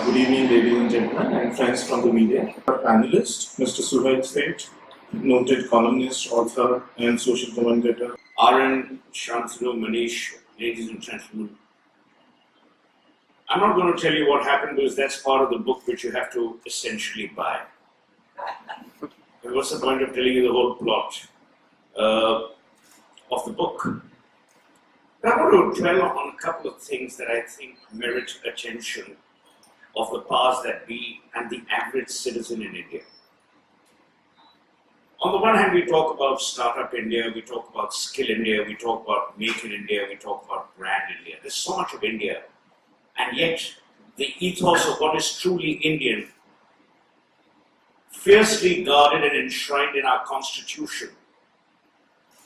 Good evening, ladies and gentlemen, and friends from the media. Our panelist, Mr. Suhel Seths, noted columnist, author, and social commentator. RN, Shantanu, Manish, ladies and gentlemen. I'm not going to tell you what happened because that's part of the book which you have to essentially buy. But what's the point of telling you the whole plot of the book? But I want to dwell on a couple of things that I think merit attention of the powers that be and the average citizen in India. On the one hand, we talk about Startup India, we talk about Skill India, we talk about Make in India, we talk about Brand India. There's so much of India, and yet the ethos of what is truly Indian, fiercely guarded and enshrined in our constitution,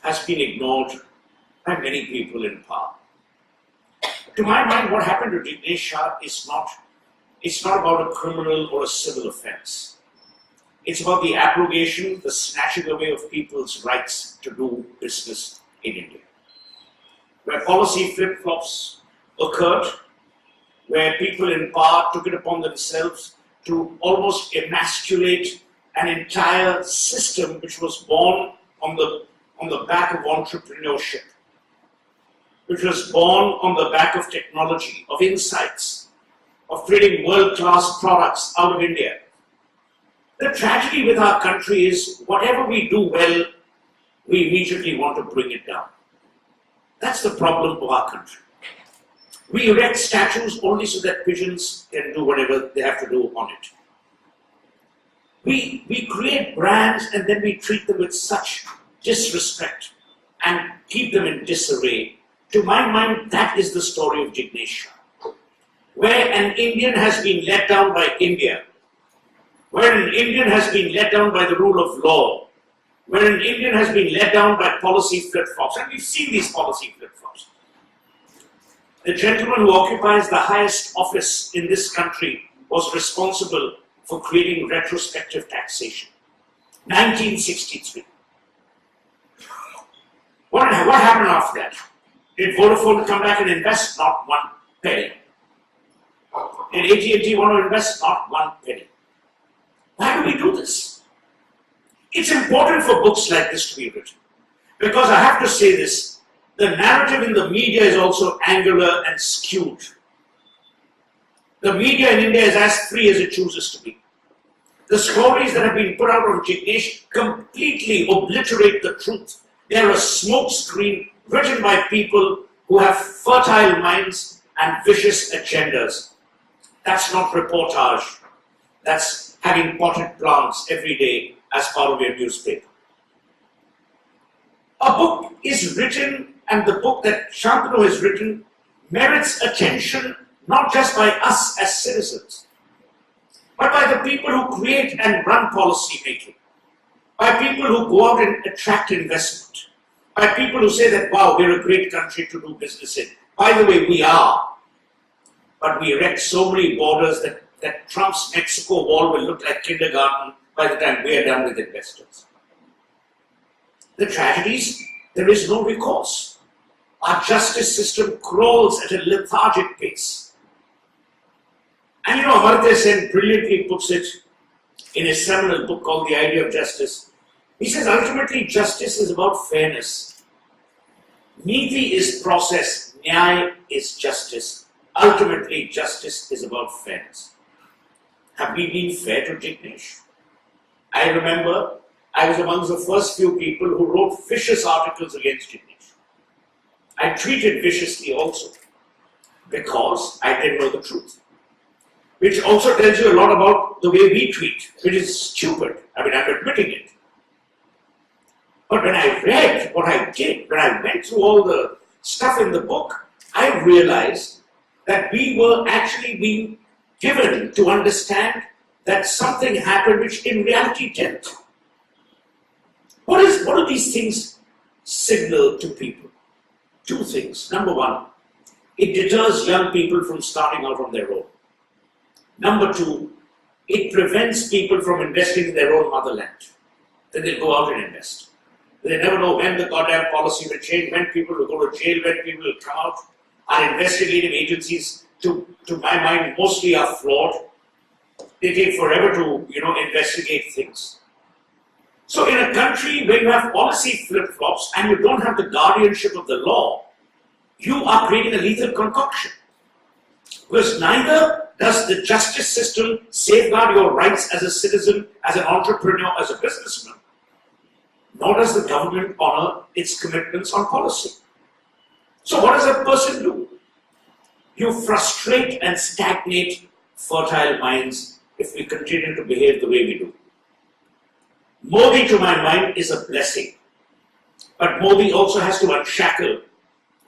has been ignored by many people in power. To my mind, what happened to Jignesh Shah is not about a criminal or a civil offense. It's about the abrogation, the snatching away of people's rights to do business in India. Where policy flip-flops occurred, where people in power took it upon themselves to almost emasculate an entire system which was born on the back of entrepreneurship, which was born on the back of technology, of insights, of creating world-class products out of India. The tragedy with our country is whatever we do well, we immediately want to bring it down. That's the problem of our country. We erect statues only so that pigeons can do whatever they have to do on it. We create brands and then we treat them with such disrespect and keep them in disarray. To my mind, that is the story of Jignesh Shah. Where an Indian has been let down by India, where an Indian has been let down by the rule of law, where an Indian has been let down by policy flip-flops, and we've seen these policy flip-flops. The gentleman who occupies the highest office in this country was responsible for creating retrospective taxation. 1963. What happened after that? Did Vodafone come back and invest? Not one penny. Did AT&T want to invest? Not one penny. Why do we do this? It's important for books like this to be written. Because I have to say this, the narrative in the media is also angular and skewed. The media in India is as free as it chooses to be. The stories that have been put out on Jignesh completely obliterate the truth. They are a smokescreen written by people who have fertile minds and vicious agendas. That's not reportage. That's having potted plants every day as part of your newspaper. A book is written, and the book that Shantanu has written merits attention not just by us as citizens, but by the people who create and run policy making, by people who go out and attract investment, by people who say that, wow, we're a great country to do business in. By the way, we are. But we erect so many borders that Trump's Mexico wall will look like kindergarten by the time we are done with investors. The tragedies, there is no recourse. Our justice system crawls at a lethargic pace. And Amartya Sen brilliantly puts it in a seminal book called The Idea of Justice. He says ultimately justice is about fairness. Niti is process, Nyaya is justice. Ultimately, justice is about fairness. Have we been fair to Jignesh? I remember I was amongst the first few people who wrote vicious articles against Jignesh. I tweeted viciously also because I didn't know the truth. Which also tells you a lot about the way we tweet, which is stupid. I mean, I'm admitting it. But when I read what I did, when I went through all the stuff in the book, I realized that we were actually being given to understand that something happened which in reality didn't. What do these things signal to people? Two things. Number one, it deters young people from starting out on their own. Number two, it prevents people from investing in their own motherland. Then they'll go out and invest. They never know when the goddamn policy will change, when people will go to jail, when people will come out. Our investigative agencies, to my mind, mostly are flawed. They take forever to, investigate things. So in a country where you have policy flip-flops and you don't have the guardianship of the law, you are creating a lethal concoction. Because neither does the justice system safeguard your rights as a citizen, as an entrepreneur, as a businessman, nor does the government honor its commitments on policy. So what does a person do? You frustrate and stagnate fertile minds if we continue to behave the way we do. Modi, to my mind, is a blessing. But Modi also has to unshackle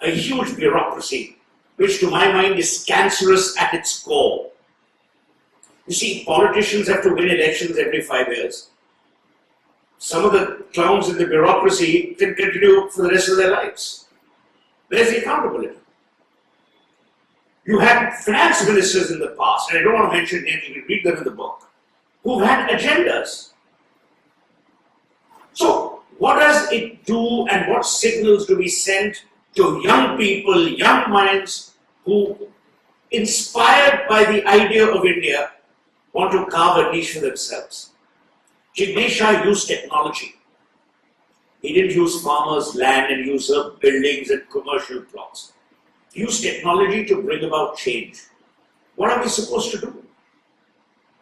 a huge bureaucracy, which to my mind is cancerous at its core. You see, politicians have to win elections every 5 years. Some of the clowns in the bureaucracy can continue for the rest of their lives. Where's the accountability? You had finance ministers in the past, and I don't want to mention names, you can read them in the book, who've had agendas. So, what does it do and what signals do we send to young people, young minds who, inspired by the idea of India, want to carve a niche for themselves? Jignesh Shah used technology. He didn't use farmers' land and usurp buildings and commercial plots. He used technology to bring about change. What are we supposed to do?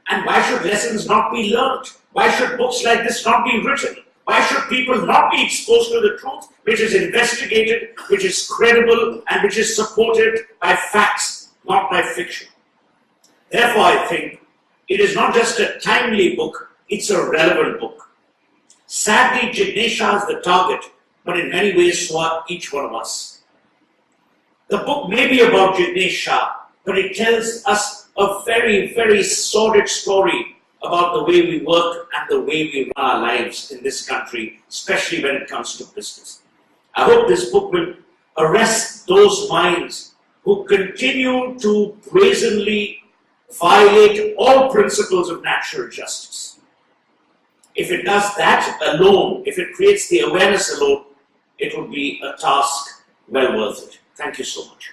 And why should lessons not be learned? Why should books like this not be written? Why should people not be exposed to the truth, which is investigated, which is credible, and which is supported by facts, not by fiction? Therefore, I think it is not just a timely book, it's a relevant book. Sadly, Jignesh Shah is the target, but in many ways, so are each one of us. The book may be about Jignesh Shah, but it tells us a very, very sordid story about the way we work and the way we run our lives in this country, especially when it comes to business. I hope this book will arrest those minds who continue to brazenly violate all principles of natural justice. If it does that alone, if it creates the awareness alone, it would be a task well worth it. Thank you so much.